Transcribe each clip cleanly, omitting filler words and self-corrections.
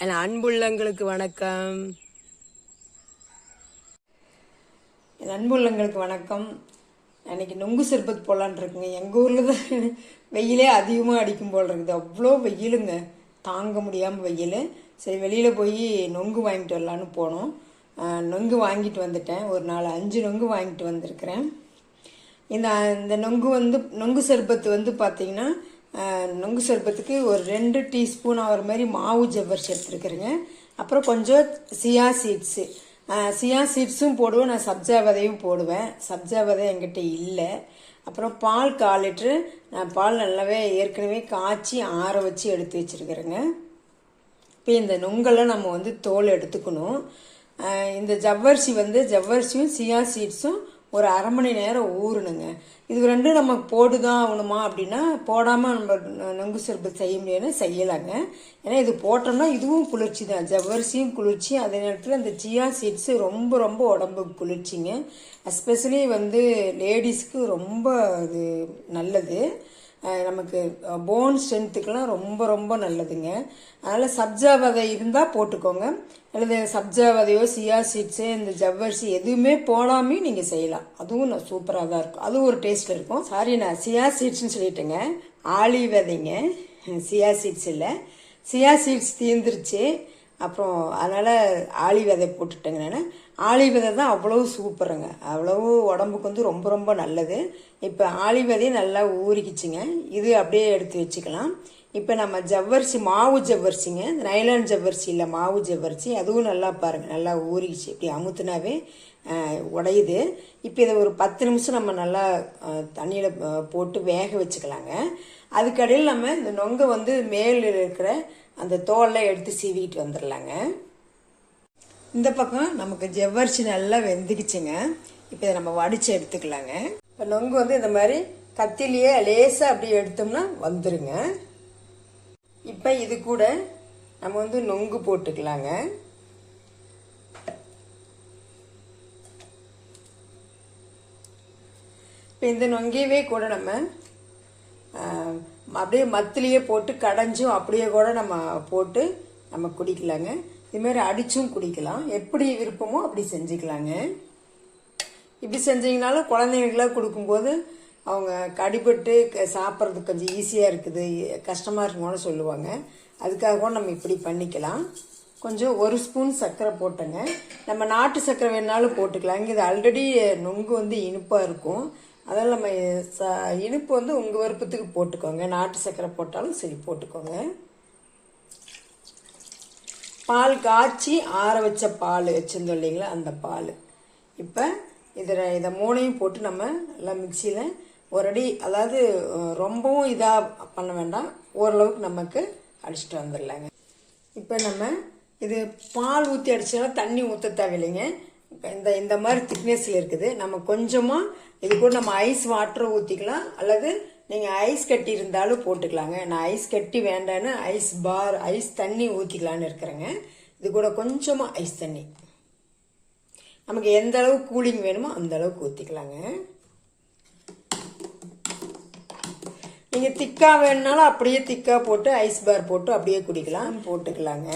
என் அன்புள்ளங்களுக்கு வணக்கம். என் அன்புள்ளங்களுக்கு வணக்கம். அன்றைக்கி நொங்கு சர்பத் போடலான் இருக்குங்க. எங்கள் ஊரில் தான் வெயிலே அதிகமாக அடிக்கும் போல் இருக்குது. அவ்வளோ வெயிலுங்க, தாங்க முடியாமல் வெயில். சரி, வெளியில் போய் நொங்கு வாங்கிட்டு வரலான்னு போனோம். நொங்கு வாங்கிட்டு வந்துட்டேன். ஒரு 4-5 நொங்கு வாங்கிட்டு வந்திருக்கிறேன். இந்த நொங்கு சர்பத்து வந்து பார்த்திங்கன்னா, நொங்கு சர்பத்துக்கு ஒரு 2 டீஸ்பூன் ஆகிற மாதிரி மாவு ஜவ்வரிசி எடுத்துருக்குறேங்க. அப்புறம் கொஞ்சம் சியா சீட்ஸும் போடுவேன், நான் சப்ஜா விதையும் போடுவேன். சப்ஜா விதை என்கிட்ட இல்லை. அப்புறம் பால் 1/4 லிட்ரு நான் பால் நல்லாவே ஏற்கனவே காய்ச்சி ஆற வச்சு எடுத்து வச்சுருக்கிறேங்க. இப்போ இந்த நொங்கெல்லாம் நம்ம வந்து தோல் எடுத்துக்கணும். இந்த ஜவ்வரிசியும் சியா சீட்ஸும் ஒரு 1/2 மணி நேரம் ஊறணுங்க. இது ரெண்டும் நம்ம போட்டுதான் ஆகணுமா அப்படின்னா, போடாமல் நம்ம நொங்கு சர்பத் செய்ய முடியாதுன்னு செய்யலாங்க. ஏன்னா இது போட்டோம்னா இதுவும் குளிர்ச்சி தான், ஜவ்வரிசியும் குளிர்ச்சி, அதே நேரத்தில் இந்த சியா சீட்ஸு ரொம்ப ரொம்ப உடம்புக்கு குளிர்ச்சிங்க. எஸ்பெஷலி வந்து லேடிஸ்க்கு ரொம்ப அது நல்லது. நமக்கு போன் ஸ்ட்ரென்த்துக்கெல்லாம் ரொம்ப ரொம்ப நல்லதுங்க. அதனால் சப்ஜா விதை இருந்தால் போட்டுக்கோங்க, அல்லது சப்ஜா விதையோ சியா சீட்ஸு இந்த ஜவ்வரிசி எதுவுமே போடாமே நீங்கள் செய்யலாம். அதுவும் சூப்பராக தான் இருக்கும், அதுவும் ஒரு டேஸ்ட்டில் இருக்கும். சாரி, நான் சியா சீட்ஸ்ன்னு சொல்லிட்டேங்க, ஆளி விதைங்க, சியா சீட்ஸ் இல்லை. சியா சீட்ஸ் தீர்ந்துருச்சு, அப்புறம் அதனால் ஆளி விதை போட்டுட்டேங்க. நான் ஆளி விதை தான் அவ்வளோ சூப்பருங்க, அவ்வளவு உடம்புக்கு வந்து ரொம்ப ரொம்ப நல்லது. இப்போ ஆளி விதையும் நல்லா ஊறிக்கிச்சுங்க, இது அப்படியே எடுத்து வச்சுக்கலாம். இப்போ நம்ம ஜவ்வரிசி, மாவு ஜவ்வரிசிங்க, நைலான் ஜவ்வரிசி இல்லை, மாவு ஜவ்வரிசி, அதுவும் நல்லா பாருங்கள், நல்லா ஊறிக்கிச்சு. இப்படி அமுத்துனாவே உடையுது. இப்போ இதை ஒரு 10 நிமிஷம் நம்ம நல்லா தண்ணியில் போட்டு வேக வச்சுக்கலாங்க. அதுக்கடையில் நம்ம இந்த நொங்கை வந்து மேல் இருக்கிற அந்த தோலை எடுத்து சீவிக்கிட்டு வந்துடலாங்க. இந்த பக்கம் நமக்கு ஜவ்வரிசி நல்லா வெந்துக்குச்சுங்க. இப்போ இதை நம்ம வடித்து எடுத்துக்கலாங்க. இப்போ நொங்கு வந்து இந்த மாதிரி கத்திலேயே லேசாக அப்படி எடுத்தோம்னா வந்துருங்க. இப்போ இது கூட நம்ம வந்து நொங்கு போட்டுக்கலாங்க. இப்போ இந்த நொங்கையவே கூட நம்ம அப்படியே மத்திலேயே போட்டு கடைஞ்சும் அப்படியே கூட நம்ம போட்டு நம்ம குடிக்கலாங்க. இதுமாரி அடிச்சும் குடிக்கலாம், எப்படி விருப்பமோ அப்படி செஞ்சுக்கலாங்க. இப்படி செஞ்சீங்கனாலும் குழந்தைங்களுக்கெல்லாம் கொடுக்கும்போது அவங்க கடிபட்டு சாப்பிட்றதுக்கு கொஞ்சம் ஈஸியாக இருக்குது, கஷ்டமாக இருக்குமோன்னு சொல்லுவாங்க. அதுக்காக கூட நம்ம இப்படி பண்ணிக்கலாம். கொஞ்சம் 1 ஸ்பூன் சர்க்கரை போட்டேங்க. நம்ம நாட்டு சர்க்கரை வேணாலும் போட்டுக்கலாங்க. இது ஆல்ரெடி நொங்கு வந்து இனிப்பாக இருக்கும், அதனால் நம்ம இனிப்பு வந்து உங்கள் விருப்பத்துக்கு போட்டுக்கோங்க. நாட்டு சர்க்கரை போட்டாலும் சரி, போட்டுக்கோங்க. பால் காய்ச்சி ஆற வச்ச பால் வச்சுருந்தோம் இல்லைங்களா, அந்த பால். இப்போ இதை 3ஐயும் போட்டு நம்ம நல்லா மிக்சியில் ஒரு அடி, அதாவது ரொம்பவும் இதாக பண்ண வேண்டாம், ஓரளவுக்கு நமக்கு அடிச்சுட்டு வந்துடலாங்க. இப்போ நம்ம இது பால் ஊற்றி அடிச்சாலும் தண்ணி ஊற்ற தேவையில்லைங்க. இந்த மாதிரி திக்னஸில் இருக்குது. நம்ம கொஞ்சமாக இது கூட நம்ம ஐஸ் வாட்டரை ஊற்றிக்கலாம், அல்லது நீங்கள் ஐஸ் கட்டி இருந்தாலும் போட்டுக்கலாங்க. நான் ஐஸ் கட்டி வேண்டான்னு ஐஸ் தண்ணி ஊற்றிக்கலான்னு இருக்கிறேங்க. இது கூட கொஞ்சமாக ஐஸ் தண்ணி, நமக்கு எந்த அளவுக்கு கூலிங் வேணுமோ அந்த அளவுக்கு ஊற்றிக்கலாங்க. நீங்கள் திக்காக வேணுனாலும் அப்படியே திக்காக போட்டு ஐஸ் பார் போட்டு அப்படியே குடிக்கலாம், போட்டுக்கலாங்க.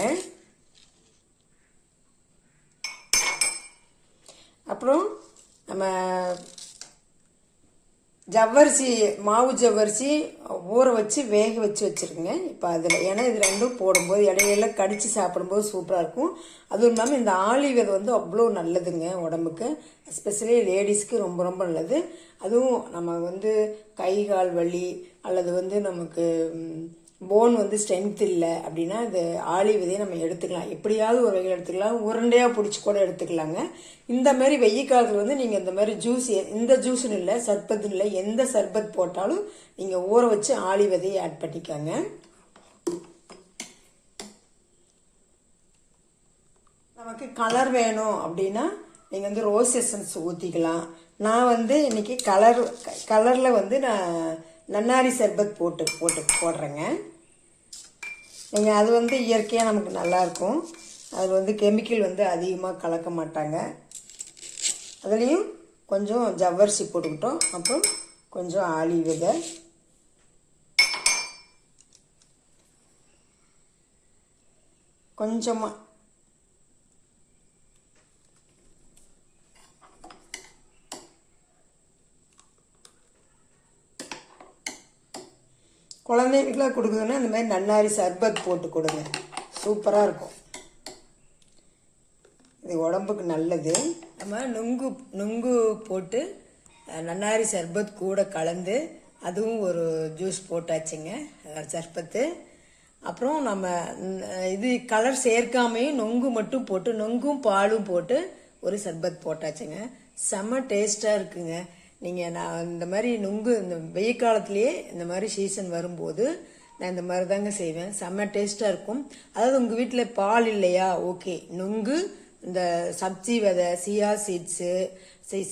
அப்புறம் நம்ம ஜவ்வரிசி, மாவு ஜவ்வரிசி ஊற வச்சு வேக வச்சு வச்சுருக்குங்க. இப்போ அதில், ஏன்னா இது ரெண்டும் போடும்போது இடையில கடித்து சாப்பிடும்போது சூப்பராக இருக்கும். அதுவும் இல்லாமல் இந்த ஆளி விதை வந்து அவ்வளோ நல்லதுங்க உடம்புக்கு, எஸ்பெஷலி லேடிஸ்க்கு ரொம்ப ரொம்ப நல்லது. அதுவும் நம்ம வந்து கை கால் வலி அல்லது வந்து நமக்கு போன் வந்து ஸ்ட்ரென்த் இல்லை அப்படின்னா இந்த ஆளி விதையை நம்ம எடுத்துக்கலாம், எப்படியாவது ஒரு வகையில் எடுத்துக்கலாம், உருண்டையாக பிடிச்சி கூட எடுத்துக்கலாங்க. இந்த மாதிரி வெயில் காலத்தில் வந்து நீங்கள் இந்த மாதிரி ஜூஸ், இந்த ஜூஸ்னு இல்லை, சர்பத்துன்னு இல்லை, எந்த சர்பத் போட்டாலும் நீங்கள் ஊற வச்சு ஆளி விதையை ஆட் பண்ணிக்கோங்க. நமக்கு கலர் வேணும் அப்படின்னா நீங்கள் வந்து ரோஸ் எசன்ஸ் ஊற்றிக்கலாம். நான் வந்து இன்னைக்கு கலரில் வந்து நான் நன்னாரி சர்பத் போடுறேங்க. நீங்கள் அது வந்து இயற்கையாக நமக்கு நல்லாயிருக்கும், அது வந்து கெமிக்கல் வந்து அதிகமாக கலக்க மாட்டாங்க. அதுலேயும் கொஞ்சம் ஜவ்வரிசி போட்டுக்கிட்டோம், அப்புறம் கொஞ்சம் ஆளி விதை, கொஞ்சமாக குழந்தைங்களுக்குலாம் கொடுக்குதுன்னா இந்த மாதிரி நன்னாரி சர்பத் போட்டு கொடுங்க, சூப்பராக இருக்கும். இது உடம்புக்கு நல்லது. நம்ம நுங்கு போட்டு நன்னாரி சர்பத் கூட கலந்து அதுவும் ஒரு ஜூஸ் போட்டாச்சுங்க, சர்பத்து. அப்புறம் நம்ம இது கலர் சேர்க்காமையும் நொங்கு மட்டும் போட்டு நொங்கும் பாலும் போட்டு ஒரு சர்பத் போட்டாச்சுங்க. செம்ம டேஸ்டாக இருக்குங்க. நான் இந்த மாதிரி நுங்கு இந்த வெயில் காலத்துலேயே இந்த மாதிரி சீசன் வரும்போது நான் இந்த மாதிரி தாங்க செய்வேன். செம்ம டேஸ்டாக இருக்கும். அதாவது உங்கள் வீட்டில் பால் இல்லையா, ஓகே, நுங்கு, இந்த சப்ஜி விதை, சியா சீட்ஸு,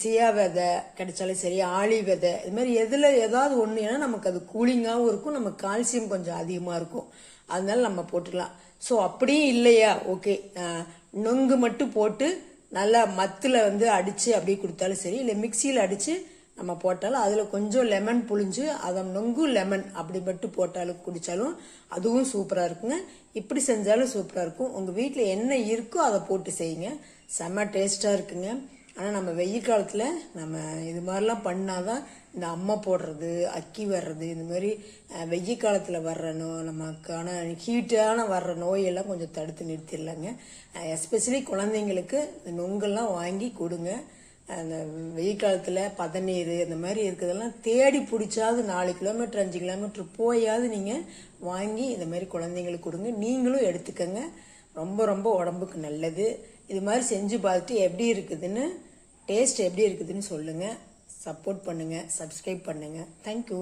சியா விதை கிடைச்சாலும் சரி, ஆளி விதை, இது மாதிரி எதில் ஏதாவது ஒன்று, ஏன்னா நமக்கு அது கூலிங்காகவும் இருக்கும், நமக்கு கால்சியம் கொஞ்சம் அதிகமாக இருக்கும், அதனால நம்ம போட்டுக்கலாம். ஸோ அப்படியும் இல்லையா, ஓகே, நொங்கு மட்டும் போட்டு நல்லா மத்தில் அடித்து அப்படியே கொடுத்தாலும் சரி, இல்லை மிக்சியில் அடித்து நம்ம போட்டாலும் அதில் கொஞ்சம் லெமன் புழிஞ்சு அதை நொங்கு லெமன் அப்படி மட்டும் போட்டாலும் குடித்தாலும் அதுவும் சூப்பராக இருக்குங்க. இப்படி செஞ்சாலும் சூப்பராக இருக்கும். உங்கள் வீட்டில் என்ன இருக்கோ அதை போட்டு செய்யுங்க, செம்ம டேஸ்ட்டாக இருக்குங்க. ஆனால் நம்ம வெயில் காலத்தில் நம்ம இது மாதிரிலாம் பண்ணாதான் இந்த அம்மை போடுறது, அக்கி வர்றது, இந்த மாதிரி வெயில் காலத்தில் வர்ற நமக்கான ஹீட்டான வர்ற நோயெல்லாம் கொஞ்சம் தடுத்து நிறுத்திடலாங்க. எஸ்பெஷலி குழந்தைங்களுக்கு இந்த நொங்கெல்லாம் வாங்கி கொடுங்க. அந்த வெயில் காலத்தில் பதநீர் இந்த மாதிரி இருக்கிறதெல்லாம் தேடி பிடிச்சாது 4 கிலோமீட்டர் 5 கிலோமீட்டர் போயாவது நீங்கள் வாங்கி இந்த மாதிரி குழந்தைங்களுக்கு கொடுங்க. நீங்களும் எடுத்துக்கங்க, ரொம்ப ரொம்ப உடம்புக்கு நல்லது. இது மாதிரி செஞ்சு பார்த்துட்டு எப்படி இருக்குதுன்னு, டேஸ்ட் எப்படி இருக்குதுன்னு சொல்லுங்கள். சப்போர்ட் பண்ணுங்கள், சப்ஸ்கிரைப் பண்ணுங்கள். தேங்க்யூ.